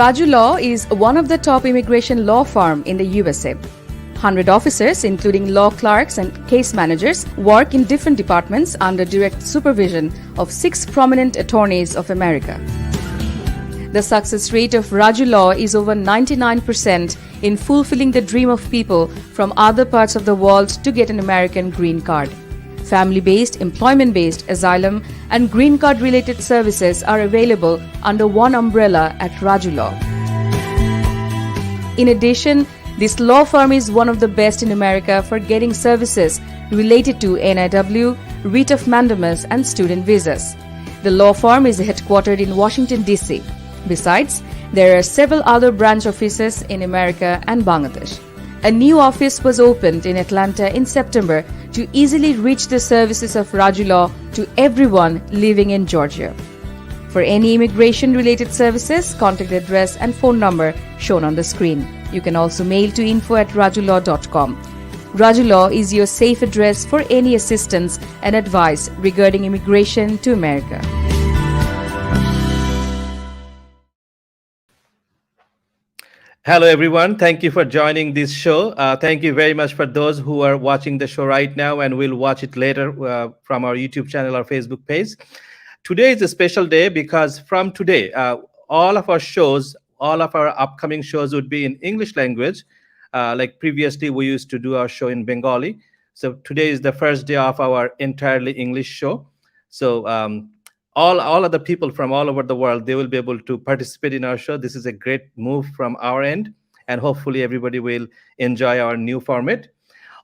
𝗤𝗷𝗂 is one of the top immigration law firm in the USA. 100 officers, including law clerks and case managers, work in different departments under direct supervision of 6 prominent attorneys of America. The success rate of 𝗤𝗷𝗂 is over 99% in fulfilling the dream of people from other parts of the world to get an American green card. Family-based, employment-based, asylum and green card-related services are available under one umbrella at 𝗤𝗷𝗂. In addition, this law firm is one of the best in America for getting services related to NIW, writ of mandamus, and student visas. The law firm is headquartered in Washington, D.C. Besides, there are several other branch offices in America and Bangladesh. A new office was opened in Atlanta in September to easily reach the services of 𝗤𝗷𝗂 to everyone living in Georgia. For any immigration-related services, contact address and phone number shown on the screen. You can also mail to info@𝗤𝗷𝗂.com. 𝗤𝗷𝗂 is your safe address for any assistance and advice regarding immigration to America. Hello, everyone. Thank you for joining this show. Thank you very much for those who are watching the show right now and will watch it later from our YouTube channel or Facebook page. Today is a special day because from today, all of our shows, all of our upcoming shows would be in English language. Like previously, we used to do our show in Bengali. So today is the first day of our entirely English show. So all of the people from all over the world, they will be able to participate in our show. This is a great move from our end, and hopefully everybody will enjoy our new format.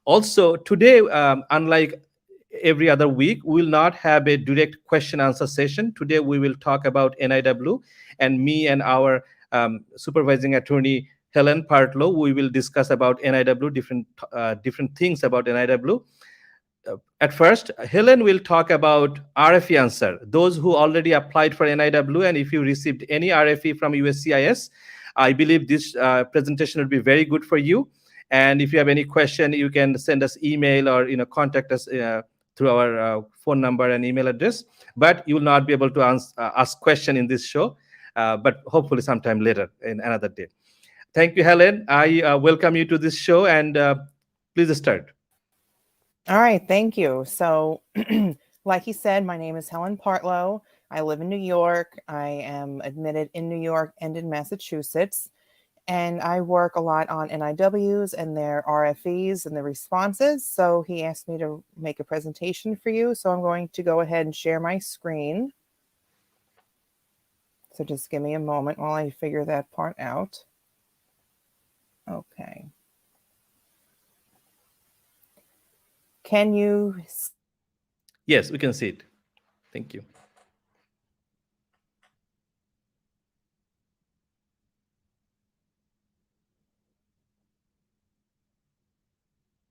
Also, today, unlike every other week, we will not have a direct question answer session. Today, we will talk about NIW, and me and our supervising attorney, 𝗛𝗲𝗂, we will discuss about NIW, different things about NIW. At first, Helen will talk about RFE answer. Those who already applied for NIW, and if you received any RFE from USCIS, I believe this presentation will be very good for you. And if you have any question, you can send us email or contact us through our phone number and email address. But you will not be able to ask question in this show, but hopefully sometime later in another day. Thank you, Helen. I welcome you to this show, and please start. All right, thank you. So like he said, my name is 𝗛𝗲𝗂. I live in New York. I am admitted in New York and in Massachusetts. And I work a lot on NIWs and their RFEs and the responses. So he asked me to make a presentation for you. So I'm going to go ahead and share my screen. So just give me a moment while I figure that part out. Okay. Can you? Yes, we can see it. Thank you.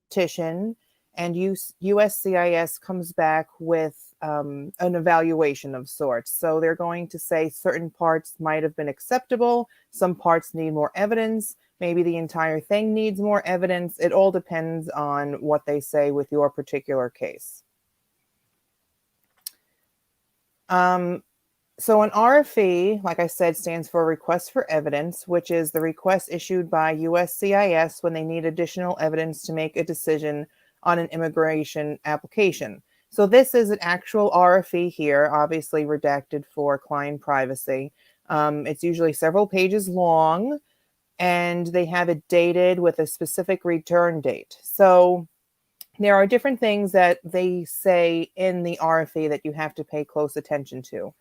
Petition, and USCIS comes back with an evaluation of sorts. So they're going to say certain parts might have been acceptable, some parts need more evidence, maybe the entire thing needs more evidence. It all depends on what they say with your particular case. So an RFE, like I said, stands for Request for Evidence, which is the request issued by USCIS when they need additional evidence to make a decision on an immigration application. So this is an actual RFE here, obviously redacted for client privacy. It's usually several pages long, and they have it dated with a specific return date. So there are different things that they say in the RFE that you have to pay close attention to.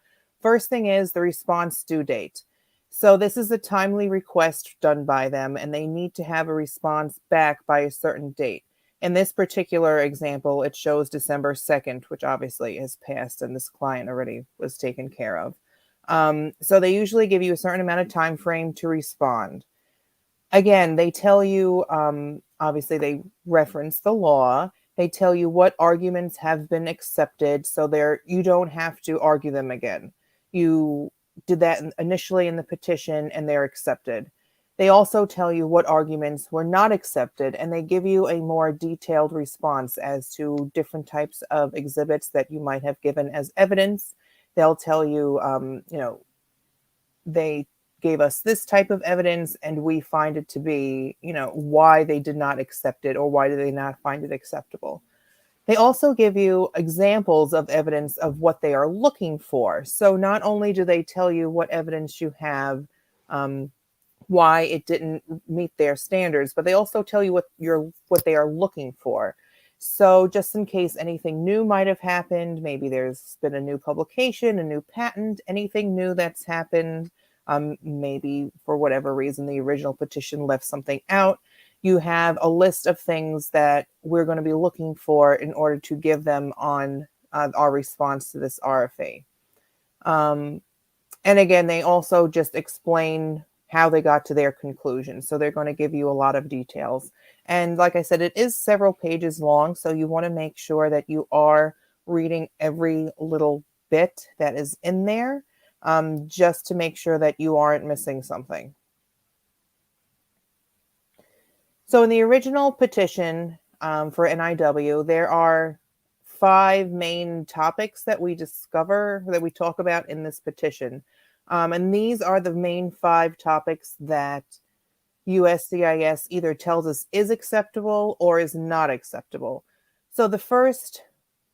First thing is the response due date. So this is a timely request done by them, and they need to have a response back by a certain date. In this particular example, it shows December 2nd, which obviously has passed, and this client already was taken care of. So they usually give you a certain amount of time frame to respond. Again, they tell you, obviously they reference the law. They tell you what arguments have been accepted, so you don't have to argue them again. You did that initially in the petition and they're accepted. They also tell you what arguments were not accepted, and they give you a more detailed response as to different types of exhibits that you might have given as evidence. They'll tell you, they gave us this type of evidence and we find it to be, why they did not accept it or why did they not find it acceptable. They also give you examples of evidence of what they are looking for. So not only do they tell you what evidence you have, why it didn't meet their standards, but they also tell you what they are looking for. So just in case anything new might have happened, maybe there's been a new publication, a new patent, anything new that's happened, maybe for whatever reason the original petition left something out, you have a list of things that we're going to be looking for in order to give them on our response to this RFA. And again, they also just explain how they got to their conclusion. So they're going to give you a lot of details. And like I said, it is several pages long. So you want to make sure that you are reading every little bit that is in there, just to make sure that you aren't missing something. So in the original petition for NIW, there are 5 main topics that we talk about in this petition. And these are the main 5 topics that USCIS either tells us is acceptable or is not acceptable. So the first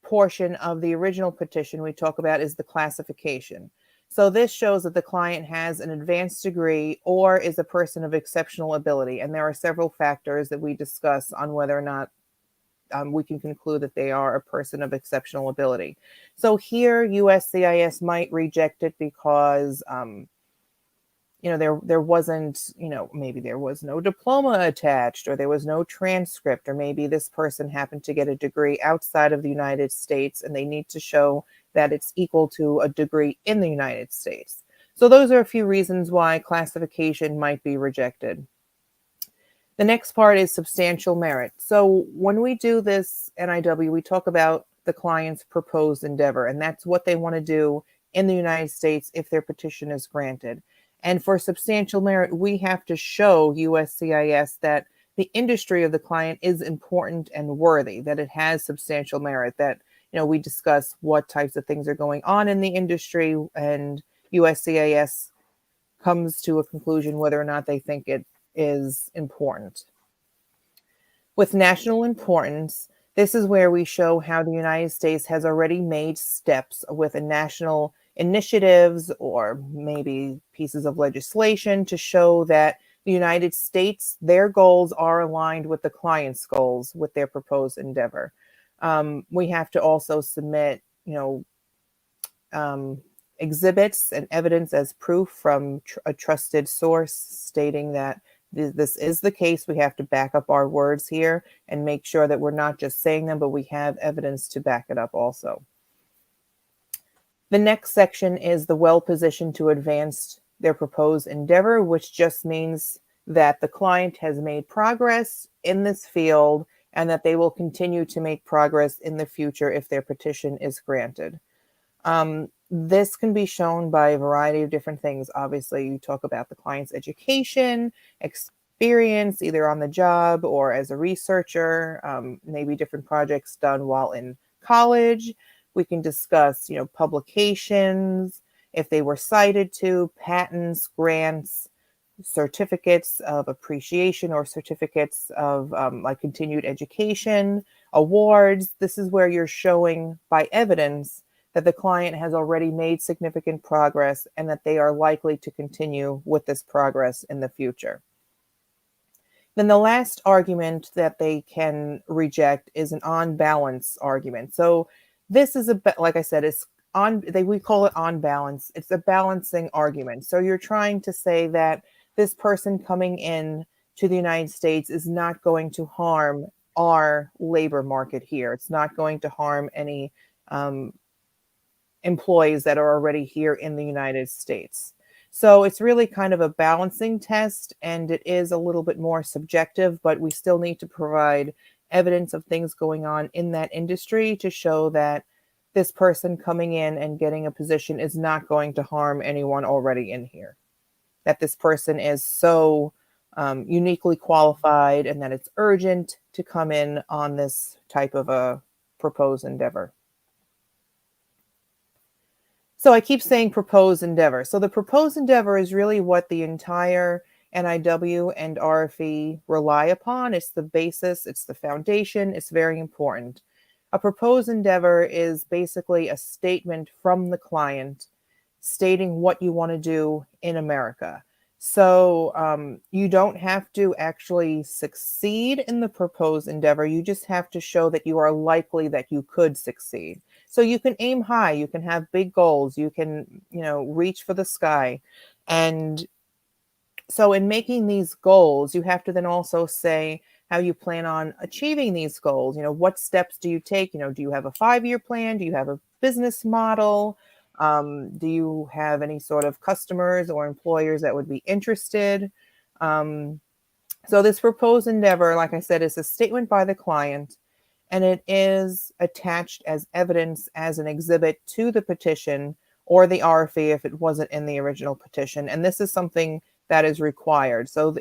portion of the original petition we talk about is the classification. So this shows that the client has an advanced degree or is a person of exceptional ability. And there are several factors that we discuss on whether or not we can conclude that they are a person of exceptional ability. So here USCIS might reject it because, there wasn't, maybe there was no diploma attached, or there was no transcript, or maybe this person happened to get a degree outside of the United States and they need to show that it's equal to a degree in the United States. So those are a few reasons why classification might be rejected. The next part is substantial merit. So when we do this NIW, we talk about the client's proposed endeavor, and that's what they want to do in the United States if their petition is granted. And for substantial merit, we have to show USCIS that the industry of the client is important and worthy, that it has substantial merit, that we discuss what types of things are going on in the industry, and USCIS comes to a conclusion whether or not they think it is important. With national importance, this is where we show how the United States has already made steps with a national initiatives or maybe pieces of legislation to show that the United States, their goals are aligned with the client's goals with their proposed endeavor. We have to also submit, exhibits and evidence as proof from a trusted source stating that this is the case. We have to back up our words here and make sure that we're not just saying them, but we have evidence to back it up also. The next section is the well-positioned to advance their proposed endeavor, which just means that the client has made progress in this field and that they will continue to make progress in the future if their petition is granted. This can be shown by a variety of different things. Obviously, you talk about the client's education, experience, either on the job or as a researcher, maybe different projects done while in college. We can discuss, publications, if they were cited to, patents, grants, certificates of appreciation or certificates of continued education, awards. This is where you're showing by evidence that the client has already made significant progress and that they are likely to continue with this progress in the future. Then the last argument that they can reject is an on balance argument. So this is like I said, we call it on balance. It's a balancing argument. So you're trying to say that this person coming in to the United States is not going to harm our labor market here. It's not going to harm any employees that are already here in the United States. So it's really kind of a balancing test, and it is a little bit more subjective, but we still need to provide evidence of things going on in that industry to show that this person coming in and getting a position is not going to harm anyone already in here. That this person is so uniquely qualified and that it's urgent to come in on this type of a proposed endeavor. So I keep saying proposed endeavor. So the proposed endeavor is really what the entire NIW and RFE rely upon. It's the basis, it's the foundation, it's very important. A proposed endeavor is basically a statement from the client stating what you want to do in America. So you don't have to actually succeed in the proposed endeavor. You just have to show that you are likely that you could succeed. So you can aim high, you can have big goals, you can, reach for the sky. And so in making these goals, you have to then also say how you plan on achieving these goals. What steps do you take? Do you have a 5-year plan? Do you have a business model? Do you have any sort of customers or employers that would be interested? So this proposed endeavor, like I said, is a statement by the client, and it is attached as evidence as an exhibit to the petition or the RFE if it wasn't in the original petition. And this is something that is required. So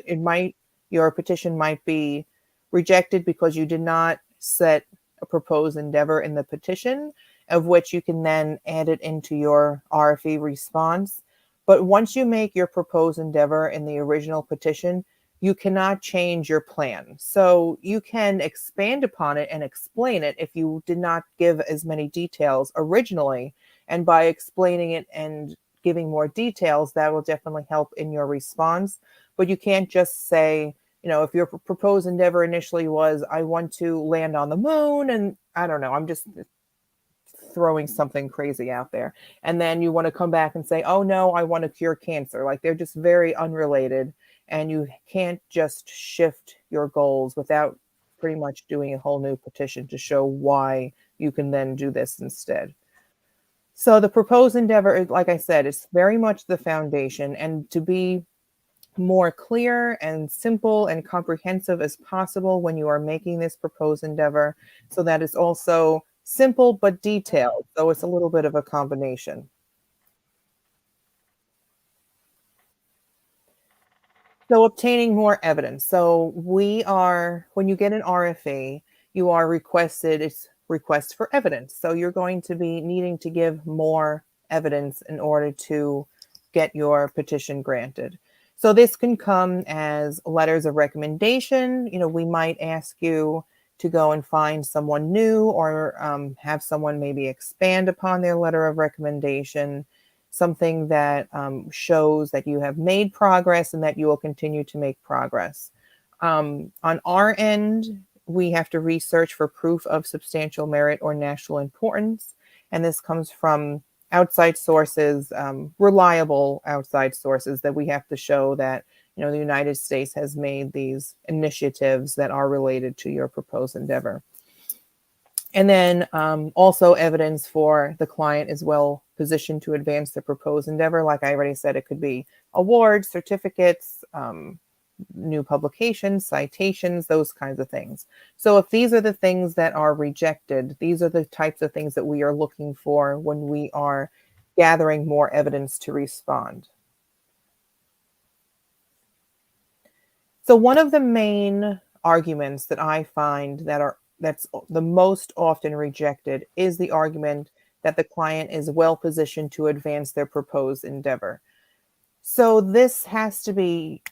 your petition might be rejected because you did not set a proposed endeavor in the petition, of which you can then add it into your RFE response. But once you make your proposed endeavor in the original petition, you cannot change your plan. So you can expand upon it and explain it if you did not give as many details originally. And by explaining it and giving more details, that will definitely help in your response. But you can't just say, if your proposed endeavor initially was, I want to land on the moon, and I don't know, I'm just throwing something crazy out there. And then you want to come back and say, oh no, I want to cure cancer. Like, they're just very unrelated. And you can't just shift your goals without pretty much doing a whole new petition to show why you can then do this instead. So the proposed endeavor, like I said, it's very much the foundation. And to be more clear and simple and comprehensive as possible when you are making this proposed endeavor, so that it's also simple but detailed. So it's a little bit of a combination. So obtaining more evidence. So when you get an RFE, you are it's request for evidence. So you're going to be needing to give more evidence in order to get your petition granted. So this can come as letters of recommendation. We might ask you to go and find someone new, or have someone maybe expand upon their letter of recommendation, something that shows that you have made progress and that you will continue to make progress. On our end, we have to research for proof of substantial merit or national importance. And this comes from outside sources, reliable outside sources, that we have to show that, the United States has made these initiatives that are related to your proposed endeavor. And then also evidence for the client is well positioned to advance the proposed endeavor. Like I already said, it could be awards, certificates, new publications, citations, those kinds of things. So if these are the things that are rejected, these are the types of things that we are looking for when we are gathering more evidence to respond. So one of the main arguments that I find that's the most often rejected is the argument that the client is well positioned to advance their proposed endeavor. So this has to be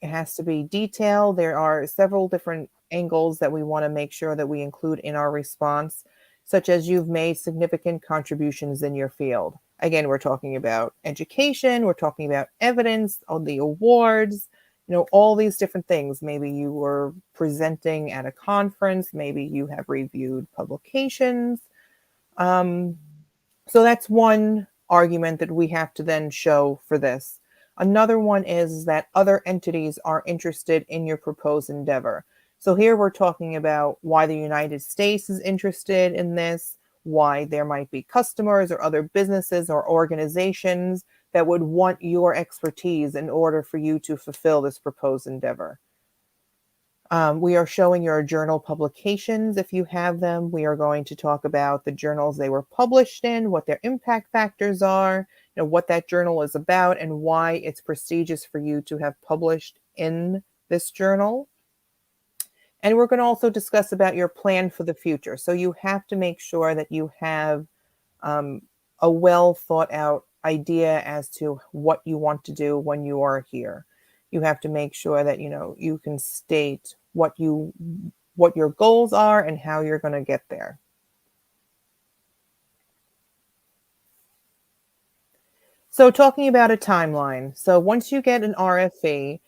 detailed. There are several different angles that we want to make sure that we include in our response, such as you've made significant contributions in your field. Again, we're talking about education, we're talking about evidence on the awards, all these different things. Maybe you were presenting at a conference, maybe you have reviewed publications. So that's one argument that we have to then show for this. Another one is that other entities are interested in your proposed endeavor. So here we're talking about why the United States is interested in this, why there might be customers or other businesses or organizations that would want your expertise in order for you to fulfill this proposed endeavor. We are showing your journal publications if you have them. We are going to talk about the journals they were published in, what their impact factors are, what that journal is about, and why it's prestigious for you to have published in this journal. And we're going to also discuss about your plan for the future. So you have to make sure that you have a well thought out idea as to what you want to do when you are here. You have to make sure that, you can state what your goals are and how you're going to get there. So talking about a timeline. So once you get an RFE,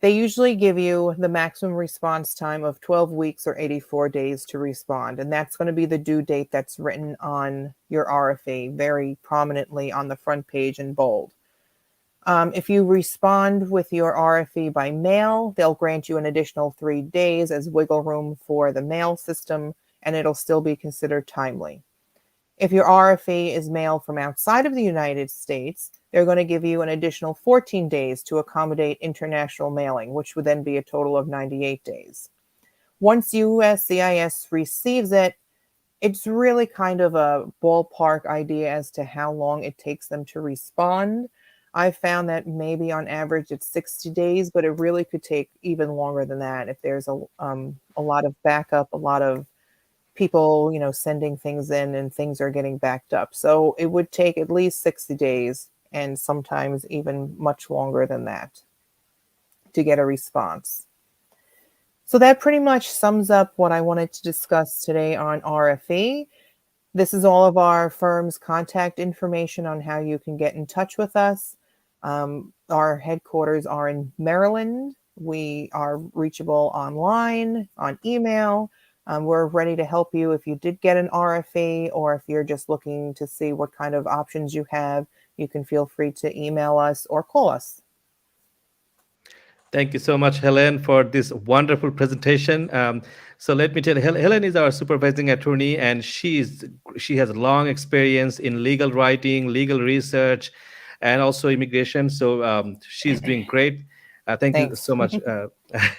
they usually give you the maximum response time of 12 weeks or 84 days to respond. And that's going to be the due date that's written on your RFE very prominently on the front page in bold. If you respond with your RFE by mail, they'll grant you an additional 3 days as wiggle room for the mail system, and it'll still be considered timely. If your RFE is mailed from outside of the United States, they're going to give you an additional 14 days to accommodate international mailing, which would then be a total of 98 days. Once USCIS receives it, it's really kind of a ballpark idea as to how long it takes them to respond. I found that maybe on average it's 60 days, but it really could take even longer than that if there's a lot of backup, a lot of people, sending things in and things are getting backed up. So it would take at least 60 days and sometimes even much longer than that to get a response. So that pretty much sums up what I wanted to discuss today on RFE. This is all of our firm's contact information on how you can get in touch with us. Our headquarters are in Maryland. We are reachable online, on email. We're ready to help you if you did get an RFE, or if you're just looking to see what kind of options you have, you can feel free to email us or call us. Thank you so much, Helen, for this wonderful presentation. So let me tell you, Helen is our supervising attorney, and she has long experience in legal writing, legal research, and also immigration. So she's doing great. Thank you so much,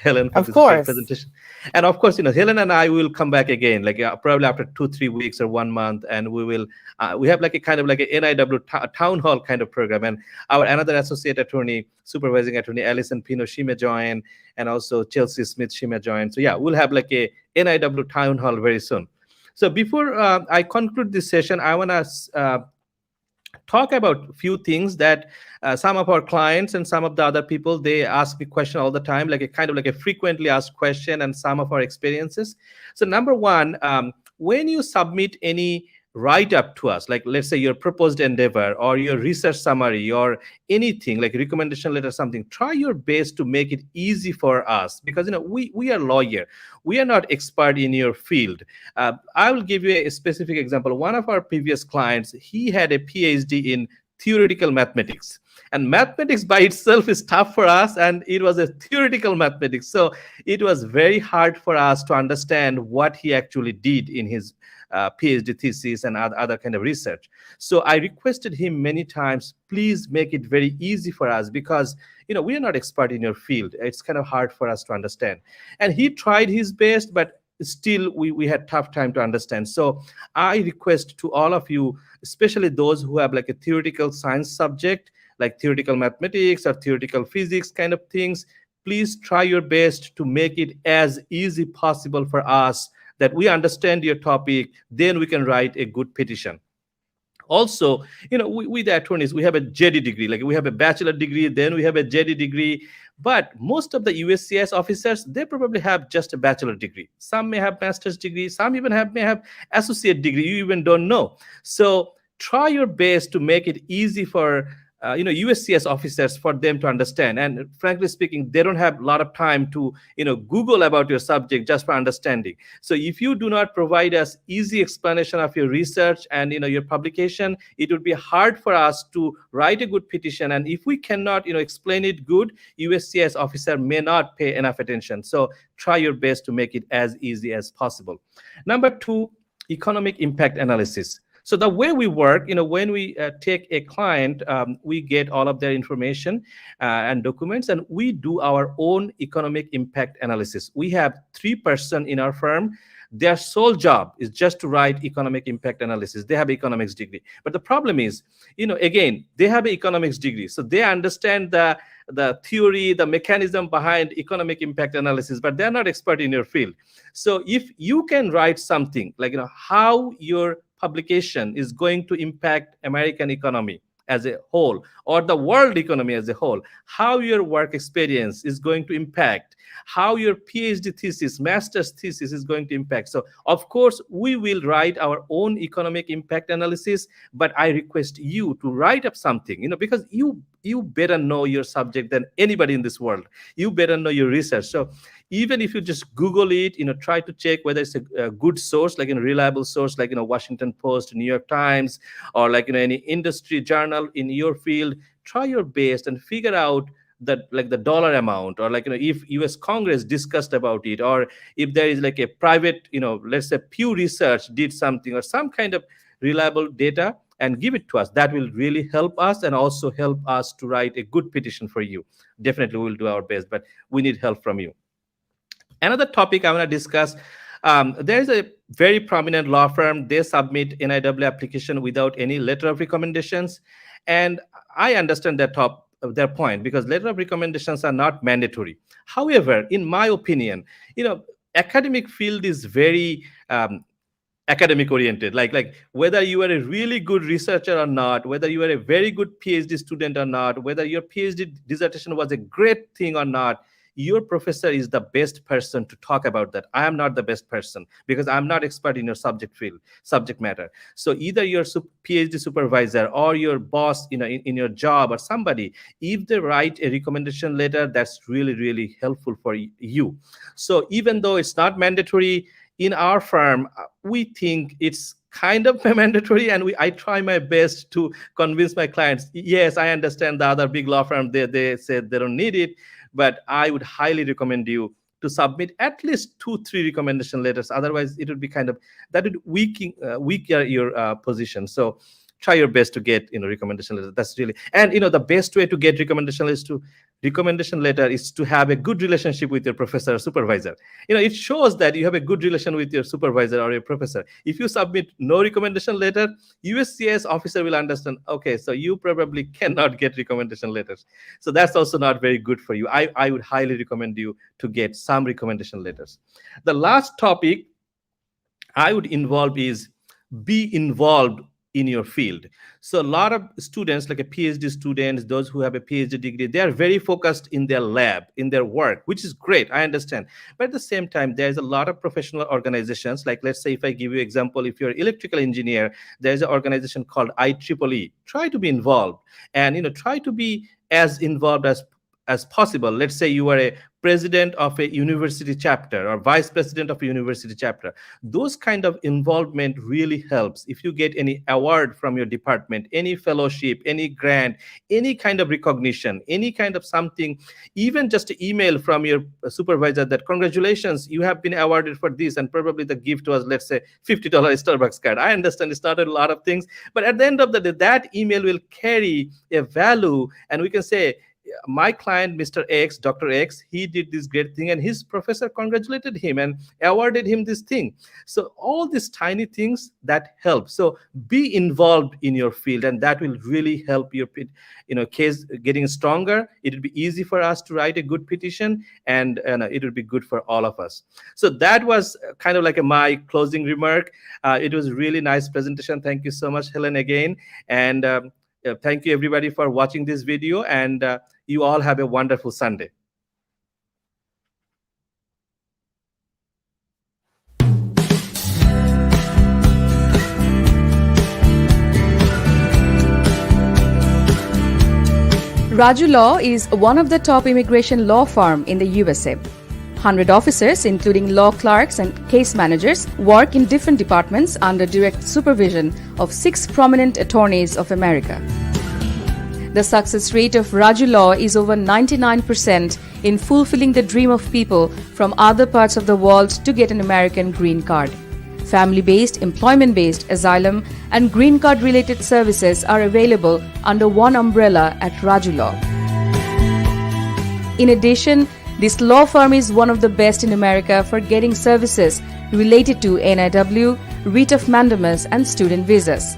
Helen, for this great presentation. And of course, Helen and I will come back again, probably after 2-3 weeks or 1 month, and we have like a kind of like a NIW town hall kind of program. And our another associate attorney, supervising attorney, Alison Pino, she may join, and also Chelsea Smith, she may join. So yeah, we'll have like a NIW town hall very soon. So before I conclude this session, I want to talk about a few things that some of our clients and some of the other people, they ask me question all the time, like a kind of like a frequently asked question, and some of our experiences. So number one, when you submit any write-up to us, like let's say your proposed endeavor or your research summary or anything like recommendation letter, something, try your best to make it easy for us, because we are lawyer, we are not expert in your field. I will give you a specific example. One of our previous clients, he had a PhD in theoretical mathematics, and mathematics by itself is tough for us, and it was a theoretical mathematics, so it was very hard for us to understand what he actually did in his PhD thesis and other kind of research. So I requested him many times, please make it very easy for us, because we are not expert in your field. It's kind of hard for us to understand. And he tried his best, but still we had tough time to understand. So I request to all of you, especially those who have like a theoretical science subject, like theoretical mathematics or theoretical physics kind of things, please try your best to make it as easy possible for us, that we understand your topic, then we can write a good petition. Also, we the attorneys, we have a JD degree, like we have a bachelor degree, then we have a JD degree. But most of the USCIS officers, they probably have just a bachelor degree. Some may have master's degree, some even may have associate degree, you even don't know. So try your best to make it easy for USCIS officers, for them to understand. And frankly speaking, they don't have a lot of time to Google about your subject just for understanding. So if you do not provide us easy explanation of your research and your publication, it would be hard for us to write a good petition. And if we cannot explain it good, USCIS officer may not pay enough attention. So try your best to make it as easy as possible. Number two, economic impact analysis. So the way we work, when we take a client, we get all of their information and documents, and we do our own economic impact analysis. We have 3 persons in our firm. Their sole job is just to write economic impact analysis. They have an economics degree. But the problem is, again, they have an economics degree. So they understand the theory, the mechanism behind economic impact analysis, but they're not expert in your field. So if you can write something like, how your publication is going to impact American economy as a whole, or the world economy as a whole, how your work experience is going to impact, how your PhD thesis, master's thesis is going to impact. So of course, we will write our own economic impact analysis, but I request you to write up something, because you better know your subject than anybody in this world. You better know your research. So even if you just Google it, try to check whether it's a good source, like a reliable source, like Washington Post, New York Times, or like any industry journal in your field. Try your best and figure out that, like, the dollar amount, or like if US Congress discussed about it, or if there is like a private, let's say Pew Research did something, or some kind of reliable data, and give it to us. That will really help us, and also help us to write a good petition for you. Definitely we'll do our best, but we need help from you. Another topic I want to discuss, there's a very prominent law firm. They submit NIW application without any letter of recommendations. And I understand their point, because letter of recommendations are not mandatory. However, in my opinion, academic field is very academic oriented, like whether you are a really good researcher or not, whether you are a very good PhD student or not, whether your PhD dissertation was a great thing or not, your professor is the best person to talk about that. I am not the best person, because I'm not expert in your subject matter. So either your PhD supervisor or your boss, in your job, or somebody, if they write a recommendation letter, that's really, really helpful for you. So even though it's not mandatory, in our firm, we think it's kind of mandatory, and I try my best to convince my clients. Yes, I understand the other big law firm, they said they don't need it, but I would highly recommend you to submit at least 2-3 recommendation letters. Otherwise, it would be that would weaken your position. So try your best to get recommendation letters. That's really, and the best way to get recommendation letter is to have a good relationship with your professor or supervisor. It shows that you have a good relation with your supervisor or your professor. If you submit no recommendation letter, USCIS officer will understand, okay, so you probably cannot get recommendation letters. So that's also not very good for you. I would highly recommend you to get some recommendation letters. The last topic I would involve is be involved in your field. So a lot of students, like a PhD students, those who have a PhD degree, they are very focused in their lab, in their work, which is great. I understand. But at the same time, there's a lot of professional organizations. Like, let's say if I give you an example, if you're an electrical engineer, there's an organization called IEEE. Try to be involved, and try to be as involved as possible. Let's say you are a president of a university chapter or vice president of a university chapter. Those kind of involvement really helps. If you get any award from your department, any fellowship, any grant, any kind of recognition, any kind of something, even just an email from your supervisor that congratulations, you have been awarded for this, and probably the gift was, let's say, $50 Starbucks card. I understand it's not a lot of things, but at the end of the day, that email will carry a value, and we can say, my client, Mr. X, Dr. X, he did this great thing, and his professor congratulated him and awarded him this thing. So all these tiny things that help. So be involved in your field, and that will really help your case getting stronger. It will be easy for us to write a good petition, and it will be good for all of us. So that was kind of like my closing remark. It was a really nice presentation. Thank you so much, Helen, again. And thank you everybody for watching this video, and you all have a wonderful Sunday. 𝗤𝗷𝗂 is one of the top immigration law firm in the USA. 100 officers, including law clerks and case managers, work in different departments under direct supervision of 6 prominent attorneys of America. The success rate of 𝗤𝗷𝗂 is over 99% in fulfilling the dream of people from other parts of the world to get an American green card. Family-based, employment-based, asylum, and green card-related services are available under one umbrella at 𝗤𝗷𝗂. In addition, this law firm is one of the best in America for getting services related to NIW, writ of mandamus, and student visas.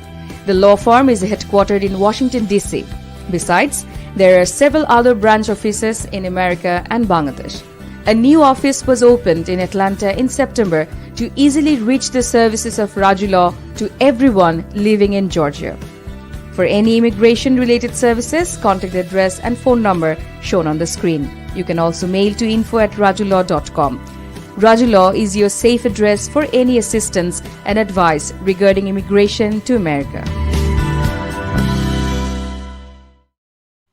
The law firm is headquartered in Washington, D.C. Besides, there are several other branch offices in America and Bangladesh. A new office was opened in Atlanta in September to easily reach the services of Raju Law to everyone living in Georgia. For any immigration-related services, contact address and phone number shown on the screen. You can also mail to info@rajulaw.com. Raju Law is your safe address for any assistance and advice regarding immigration to America.